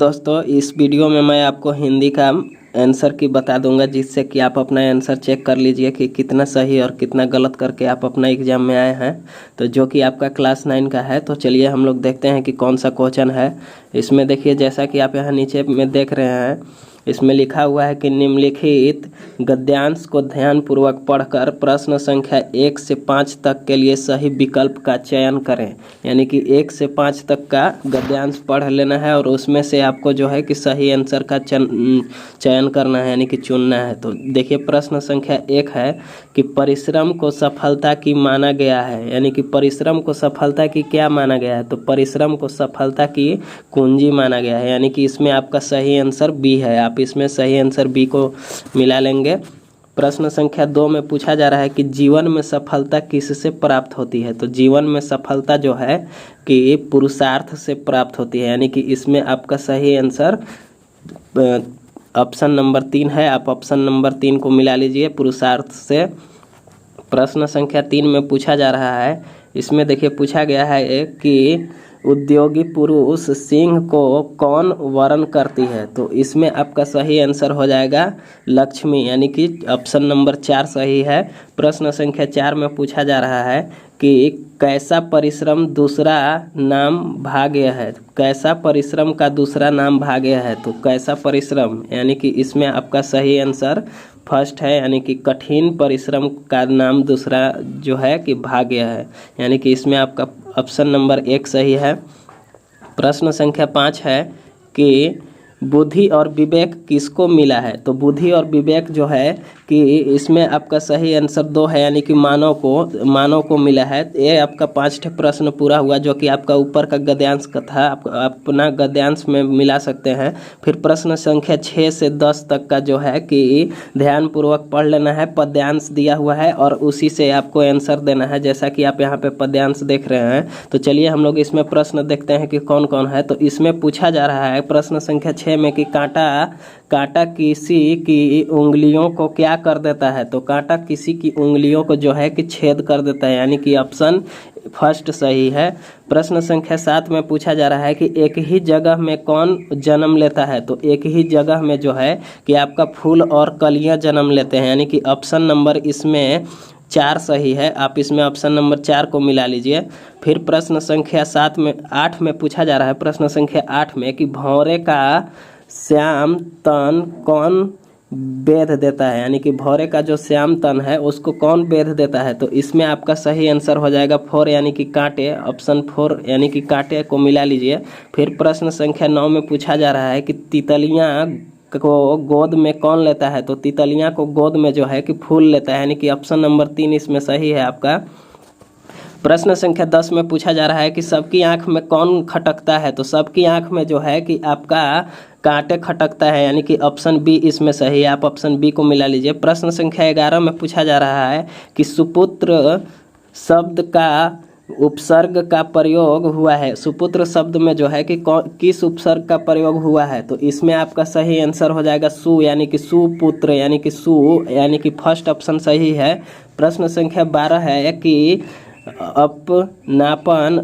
दोस्तों, इस वीडियो में मैं आपको हिंदी का आंसर की बता दूंगा, जिससे कि आप अपना आंसर चेक कर लीजिए कि कितना सही और कितना गलत करके आप अपना एग्जाम में आए हैं। तो जो कि आपका क्लास 9 का है। तो चलिए हम लोग देखते हैं कि कौन सा क्वेश्चन है। इसमें देखिए, जैसा कि आप यहाँ नीचे में देख रहे हैं, इसमें लिखा हुआ है कि निम्नलिखित गद्यांश को ध्यानपूर्वक पढ़कर प्रश्न संख्या 1 से 5 तक के लिए सही विकल्प का चयन करें। यानी कि 1 से 5 तक का गद्यांश पढ़ लेना है और उसमें से आपको जो है कि सही आंसर का चयन करना है, यानी कि चुनना है। तो देखिए, प्रश्न संख्या 1 है कि परिश्रम को सफलता की माना गया है। यानी कि परिश्रम को सफलता की क्या माना गया है? तो परिश्रम को सफलता की कुंजी माना गया है। यानी कि इसमें आपका सही आंसर बी है। आप इसमें सही आंसर बी को मिला लेंगे। प्रश्न संख्या 2 में पूछा जा रहा है कि जीवन में सफलता किससे प्राप्त होती है? तो जीवन में सफलता जो है कि पुरुषार्थ से प्राप्त होती है। यानी कि इसमें आपका सही आंसर ऑप्शन नंबर 3 है। आप ऑप्शन नंबर 3 को मिला लीजिए, पुरुषार्थ से। प्रश्न संख्या 3 में पूछा जा रहा है, इसमें देखिए पूछा गया है कि उद्योगी पुरुष सिंह को कौन वर्ण करती है? तो इसमें आपका सही आंसर हो जाएगा लक्ष्मी, यानी कि ऑप्शन नंबर 4 सही है। प्रश्न संख्या 4 में पूछा जा रहा है कि कैसा परिश्रम दूसरा नाम भाग्य है? कैसा परिश्रम का दूसरा नाम भाग्य है? तो कैसा परिश्रम, यानी कि इसमें आपका सही आंसर फर्स्ट है, यानी कि कठिन परिश्रम का नाम दूसरा जो है कि भाग्य है। यानी कि इसमें आपका ऑप्शन नंबर 1 सही है। प्रश्न संख्या 5 है कि बुद्धि और विवेक किसको मिला है? तो बुद्धि और विवेक जो है कि इसमें आपका सही आंसर 2 है, यानी कि मानव को मिला है। ये आपका 5 प्रश्न पूरा हुआ, जो कि आपका ऊपर का गद्यांश का था। आप अपना गद्यांश में मिला सकते हैं। फिर प्रश्न संख्या 6 से 10 तक का जो है कि ध्यानपूर्वक पढ़ लेना है। पद्यांश दिया हुआ है और उसी से आपको आंसर देना है, जैसा कि आप यहाँ पे पद्यांश देख रहे हैं। तो चलिए हम लोग इसमें प्रश्न देखते हैं कि कौन कौन है। तो इसमें पूछा जा रहा है प्रश्न संख्या 6 में कि कांटा किसी की उंगलियों को क्या कर देता है? तो कांटा किसी की उंगलियों को जो है कि छेद कर देता है, यानी कि ऑप्शन फर्स्ट सही है। प्रश्न संख्या 7 में पूछा जा रहा है कि एक ही जगह में कौन जन्म लेता है? तो एक ही जगह में जो है कि आपका फूल और कलियां जन्म लेते हैं, यानी कि ऑप्शन नंबर इसमें 4 सही है। आप इसमें ऑप्शन नंबर 4 को मिला लीजिए। फिर प्रश्न संख्या 8 में पूछा जा रहा है, प्रश्न संख्या 8 में कि भौरे का श्याम तन कौन बेध देता है? यानी कि भौरे का जो श्याम तन है उसको कौन बेध देता है? तो इसमें आपका सही आंसर हो जाएगा 4, यानी कि कांटे। ऑप्शन 4 यानी कि कांटे को मिला लीजिए। फिर प्रश्न संख्या 9 में पूछा जा रहा है कि तितलियां को गोद में कौन लेता है? तो तितलियां को गोद में जो है कि फूल लेता है, यानी कि ऑप्शन नंबर 3 इसमें सही है आपका। प्रश्न संख्या 10 में पूछा जा रहा है कि सबकी आंख में कौन खटकता है? तो सबकी आंख में जो है कि आपका कांटे खटकता है, यानी कि ऑप्शन बी इसमें सही है। आप ऑप्शन बी को मिला लीजिए। प्रश्न संख्या 11 में पूछा जा रहा है कि सुपुत्र शब्द का उपसर्ग का प्रयोग हुआ है। सुपुत्र शब्द में जो है कि किस उपसर्ग का प्रयोग हुआ है? तो इसमें आपका सही आंसर हो जाएगा सु, यानी कि सुपुत्र, यानी कि सु, यानी कि फर्स्ट ऑप्शन सही है। प्रश्न संख्या 12 है कि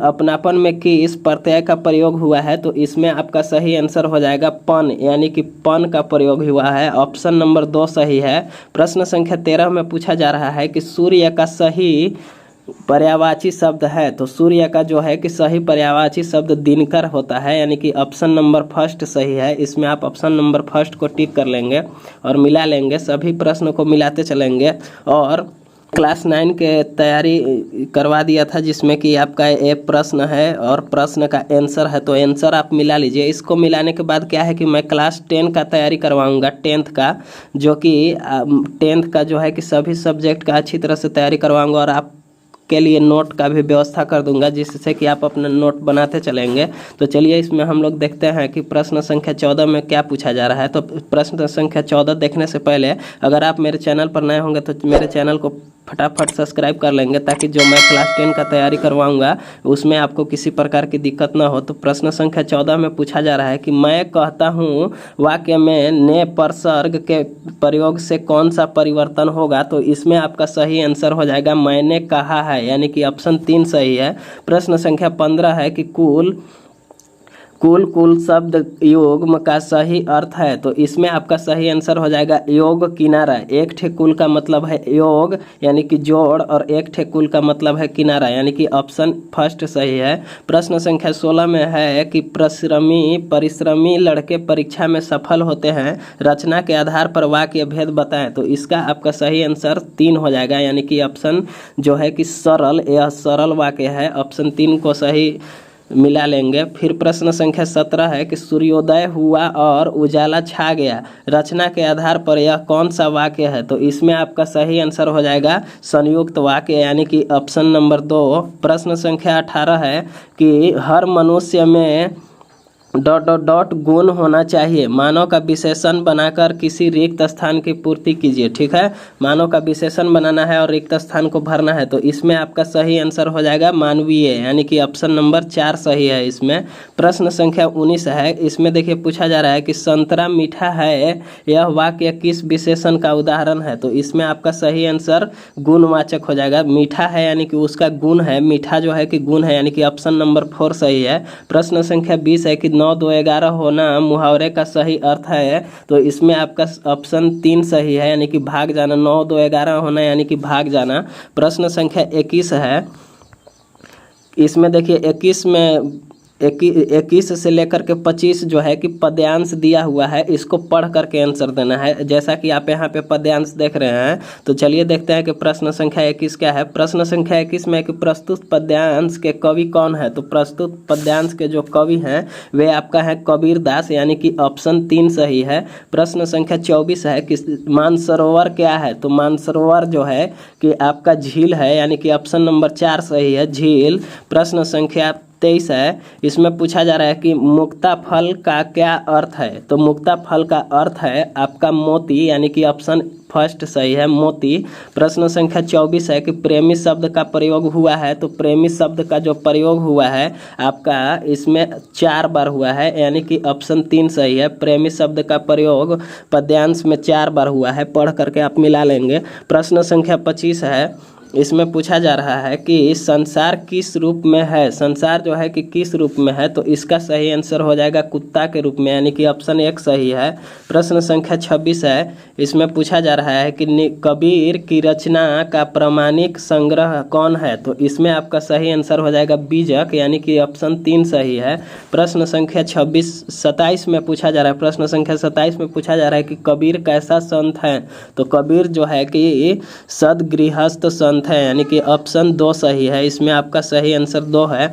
अपनापन में किस प्रत्यय का प्रयोग हुआ है? तो इसमें आपका सही आंसर हो जाएगा पन, यानी कि पन का प्रयोग हुआ है। ऑप्शन नंबर 2 सही है। प्रश्न संख्या 13 में पूछा जा रहा है कि सूर्य का सही पर्यायवाची शब्द है? तो सूर्य का जो है कि सही पर्यायवाची शब्द दिनकर होता है, यानी कि ऑप्शन नंबर फर्स्ट सही है। इसमें आप ऑप्शन नंबर फर्स्ट को टिक कर लेंगे और मिला लेंगे। सभी प्रश्नों को मिलाते चलेंगे। और क्लास 9 के तैयारी करवा दिया था, जिसमें कि आपका एक प्रश्न है और प्रश्न का आंसर है। तो आंसर आप मिला लीजिए। इसको मिलाने के बाद क्या है कि मैं क्लास 10 का तैयारी करवाऊंगा, 10th का, जो कि 10th का जो है कि सभी सब्जेक्ट का अच्छी तरह से तैयारी करवाऊंगा और आप के लिए नोट का भी व्यवस्था कर दूंगा, जिससे कि आप अपना नोट बनाते चलेंगे। तो चलिए इसमें हम लोग देखते हैं कि प्रश्न संख्या 14 में क्या पूछा जा रहा है। तो प्रश्न संख्या 14 देखने से पहले अगर आप मेरे चैनल पर नए होंगे तो मेरे चैनल को फटाफट सब्सक्राइब कर लेंगे, ताकि जो मैं क्लास 10 का तैयारी करवाऊंगा उसमें आपको किसी प्रकार की दिक्कत ना हो। तो प्रश्न संख्या 14 में पूछा जा रहा है कि मैं कहता हूँ वाक्य में ने परसर्ग के प्रयोग से कौन सा परिवर्तन होगा? तो इसमें आपका सही आंसर हो जाएगा मैंने कहा है, यानी कि ऑप्शन 3 सही है। प्रश्न संख्या 15 है कि कुल कुल शब्द युग्म का सही अर्थ है, तो इसमें आपका सही आंसर हो जाएगा योग किनारा। एक ठे कुल का मतलब है योग यानी कि जोड़, और एक ठे कुल का मतलब है किनारा, यानी कि ऑप्शन फर्स्ट सही है। प्रश्न संख्या 16 में है कि परिश्रमी लड़के परीक्षा में सफल होते हैं, रचना के आधार पर वाक्य भेद बताएं। तो इसका आपका सही आंसर 3 हो जाएगा, यानी कि ऑप्शन जो है कि सरल, यह सरल वाक्य है। ऑप्शन 3 को सही मिला लेंगे। फिर प्रश्न संख्या 17 है कि सूर्योदय हुआ और उजाला छा गया, रचना के आधार पर यह कौन सा वाक्य है। तो इसमें आपका सही आंसर हो जाएगा संयुक्त वाक्य, यानी कि ऑप्शन नंबर 2। प्रश्न संख्या 18 है कि हर मनुष्य में ... गुण होना चाहिए, मानव का विशेषण बनाकर किसी रिक्त स्थान की पूर्ति कीजिए। ठीक है, मानव का विशेषण बनाना है और रिक्त स्थान को भरना है। तो इसमें आपका सही आंसर हो जाएगा मानवीय, यानी कि ऑप्शन नंबर 4 सही है इसमें। प्रश्न संख्या 19 है, इसमें देखिए पूछा जा रहा है कि संतरा मीठा है, यह वाक्य किस विशेषण का उदाहरण है। तो इसमें आपका सही आंसर गुणवाचक हो जाएगा। मीठा है यानी कि उसका गुण है, मीठा जो है कि गुण है, यानी कि ऑप्शन नंबर 4 सही है। प्रश्न संख्या 20 है कि 9, 2, 11 होना मुहावरे का सही अर्थ है। तो इसमें आपका ऑप्शन 3 सही है, यानी कि भाग जाना। 9, 2, 11 होना यानी कि भाग जाना। प्रश्न संख्या 21 है, इसमें देखिए 21 से लेकर के 25 जो है कि पद्यांश दिया हुआ है, इसको पढ़ करके आंसर देना है। जैसा कि आप यहाँ पे पद्यांश देख रहे हैं, तो चलिए देखते हैं कि प्रश्न संख्या 21 क्या है। प्रश्न संख्या 21 में कि प्रस्तुत पद्यांश के कवि कौन है। तो प्रस्तुत पद्यांश के जो कवि हैं वे आपका है कबीर दास, यानी कि ऑप्शन 3 सही है। प्रश्न संख्या 24 है कि मानसरोवर क्या है। तो मानसरोवर जो है कि आपका झील है, यानी कि ऑप्शन नंबर 4 सही है, झील। प्रश्न संख्या 23 है, इसमें पूछा जा रहा है कि मुक्ता फल का क्या अर्थ है। तो मुक्ता फल का अर्थ है आपका मोती, यानी कि ऑप्शन फर्स्ट सही है, मोती। प्रश्न संख्या 24 है कि प्रेमी शब्द का प्रयोग हुआ है। तो प्रेमी शब्द का जो प्रयोग हुआ है आपका इसमें 4 बार हुआ है, यानी कि ऑप्शन 3 सही है। प्रेमी शब्द का प्रयोग पद्यांश में 4 बार हुआ है, पढ़ करके आप मिला लेंगे। प्रश्न संख्या 25 है, इसमें पूछा जा रहा है कि संसार किस रूप में है। संसार जो है कि किस रूप में है, तो इसका सही आंसर हो जाएगा कुत्ता के रूप में, यानी कि ऑप्शन 1 सही है। प्रश्न संख्या 26 है, इसमें पूछा जा रहा है कि कबीर की रचना का प्रमाणिक संग्रह कौन है। तो इसमें आपका सही आंसर हो जाएगा बीजक, यानी कि ऑप्शन 3 सही है। प्रश्न संख्या 27 में पूछा जा रहा है, प्रश्न संख्या 27 में पूछा जा रहा है कि कबीर कैसा संत है। तो कबीर जो है कि सदगृहस्थ संत है, यानी कि ऑप्शन 2 सही है। इसमें आपका सही आंसर 2 है।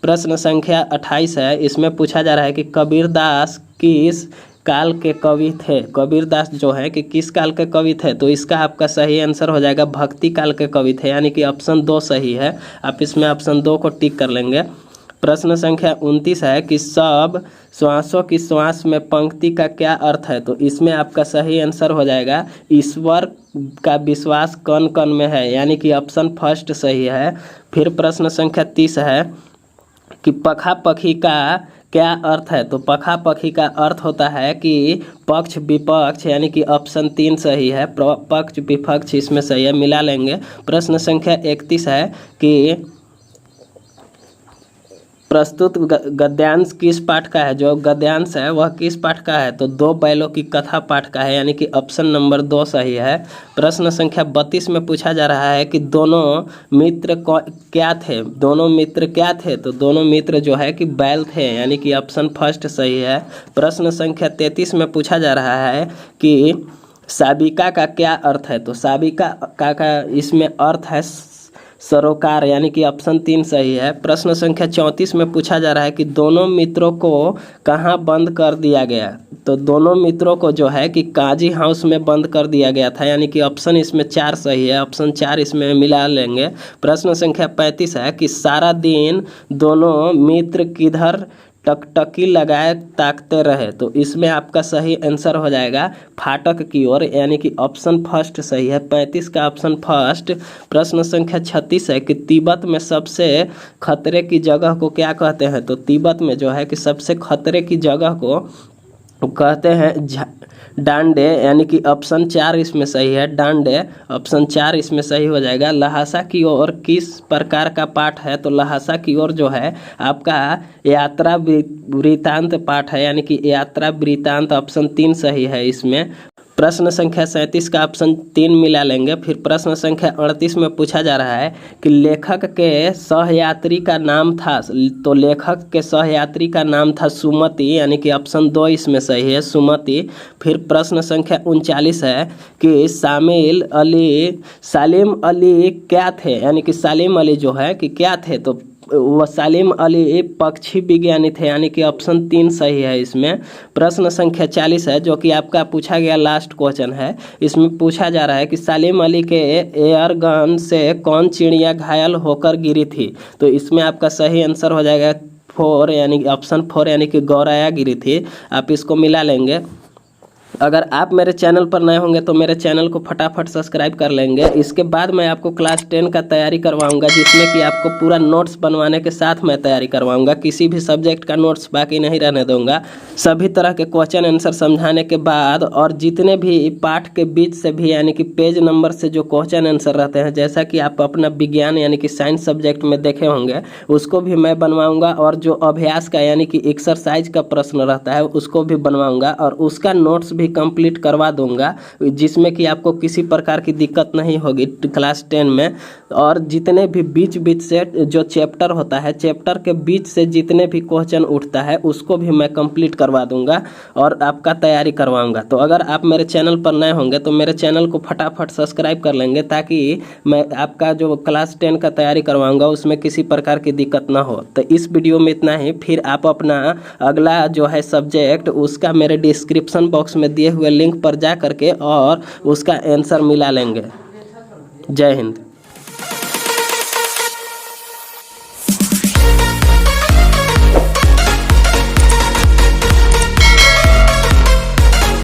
प्रश्न संख्या 28 है, इसमें पूछा जा रहा है कि कबीरदास किस काल के कवि थे। कबीरदास जो है कि किस काल के कवि थे। तो इसका आपका सही आंसर हो जाएगा भक्ति काल के कवि थे, यानी कि ऑप्शन 2 सही है। आप इसमें ऑप्शन 2 को टिक कर लेंगे। प्रश्न संख्या 29 है कि सब श्वासों की श्वास में पंक्ति का क्या अर्थ है। तो इसमें आपका सही आंसर हो जाएगा ईश्वर का विश्वास कण कण में है, यानी कि ऑप्शन फर्स्ट सही है। फिर प्रश्न संख्या 30 है कि पखा पखी का क्या अर्थ है। तो पखा पखी का अर्थ होता है कि पक्ष विपक्ष, यानी कि ऑप्शन 3 सही है। पक्ष विपक्ष इसमें सही है, मिला लेंगे। प्रश्न संख्या 31 है कि प्रस्तुत गद्यांश किस पाठ का है। जो गद्यांश है वह किस पाठ का है। तो 2 बैलों की कथा पाठ का है, यानी कि ऑप्शन नंबर 2 सही है। प्रश्न संख्या 32 में पूछा जा रहा है कि दोनों मित्र क्या थे। दोनों मित्र क्या थे। तो दोनों मित्र जो है कि बैल थे, यानी कि ऑप्शन फर्स्ट सही है। प्रश्न संख्या 33 में पूछा जा रहा है कि साबिका का क्या अर्थ है। तो साबिका का इसमें अर्थ है सरोकार, यानी कि ऑप्शन 3 सही है। प्रश्न संख्या 34 में पूछा जा रहा है कि दोनों मित्रों को कहाँ बंद कर दिया गया। तो दोनों मित्रों को जो है कि काजी हाउस में बंद कर दिया गया था, यानी कि ऑप्शन इसमें 4 सही है। ऑप्शन 4 इसमें मिला लेंगे। प्रश्न संख्या 35 है कि सारा दिन दोनों मित्र किधर टकटकी लगाए ताकते रहे। तो इसमें आपका सही आंसर हो जाएगा फाटक की ओर, यानी कि ऑप्शन फर्स्ट सही है। 35 का ऑप्शन फर्स्ट। प्रश्न संख्या 36 है कि तिब्बत में सबसे खतरे की जगह को क्या कहते हैं। तो तिब्बत में जो है कि सबसे खतरे की जगह को कहते हैं डांडे, यानी कि ऑप्शन 4 इसमें सही है, डांडे ऑप्शन 4 इसमें सही हो जाएगा। लहासा की ओर किस प्रकार का पाठ है, तो लहासा की ओर जो है आपका यात्रा वृत्तांत पाठ है, यानी कि यात्रा वृत्तांत ऑप्शन 3 सही है इसमें। प्रश्न संख्या 37 का ऑप्शन 3 मिला लेंगे। फिर प्रश्न संख्या 38 में पूछा जा रहा है कि लेखक के सहयात्री का नाम था, तो लेखक के सहयात्री का नाम था सुमति, यानी कि ऑप्शन 2 इसमें सही है, सुमति। फिर प्रश्न संख्या 39 है कि सालिम अली क्या थे, यानी कि सालिम अली जो है कि क्या थे, तो वह सालिम अली पक्षी विज्ञानी थे, यानी कि ऑप्शन 3 सही है इसमें। प्रश्न संख्या 40 है जो कि आपका पूछा गया लास्ट क्वेश्चन है। इसमें पूछा जा रहा है कि सालिम अली के एयर गन से कौन चिड़िया घायल होकर गिरी थी, तो इसमें आपका सही आंसर हो जाएगा 4, यानी ऑप्शन 4, यानी कि गौराया गिरी थी। आप इसको मिला लेंगे। अगर आप मेरे चैनल पर नए होंगे तो मेरे चैनल को फटाफट सब्सक्राइब कर लेंगे। इसके बाद मैं आपको क्लास 10 का तैयारी करवाऊंगा, जिसमें कि आपको पूरा नोट्स बनवाने के साथ मैं तैयारी करवाऊंगा। किसी भी सब्जेक्ट का नोट्स बाकी नहीं रहने दूंगा। सभी तरह के क्वेश्चन आंसर समझाने के बाद, और जितने भी पाठ के बीच से भी, यानी कि पेज नंबर से जो क्वेश्चन आंसर रहते हैं, जैसा कि आप अपना विज्ञान यानी कि साइंस सब्जेक्ट में देखे होंगे, उसको भी मैं बनवाऊँगा। और जो अभ्यास का यानी कि एक्सरसाइज का प्रश्न रहता है उसको भी बनवाऊँगा, और उसका नोट्स भी कंप्लीट करवा दूंगा, जिसमें कि आपको किसी प्रकार की दिक्कत नहीं होगी क्लास 10 में। और जितने भी बीच बीच से जो चैप्टर होता है, चैप्टर के बीच से जितने भी क्वेश्चन उठता है उसको भी मैं कंप्लीट करवा दूंगा और आपका तैयारी करवाऊंगा। तो अगर आप मेरे चैनल पर नए होंगे तो मेरे चैनल को फटाफट सब्सक्राइब कर लेंगे, ताकि मैं आपका जो क्लास 10 का तैयारी करवाऊंगा उसमें किसी प्रकार की दिक्कत ना हो। तो इस वीडियो में इतना ही। फिर आप अपना अगला जो है सब्जेक्ट, उसका मेरे डिस्क्रिप्शन बॉक्स में दिए हुए लिंक पर जा करके और उसका आंसर मिला लेंगे। जय हिंद।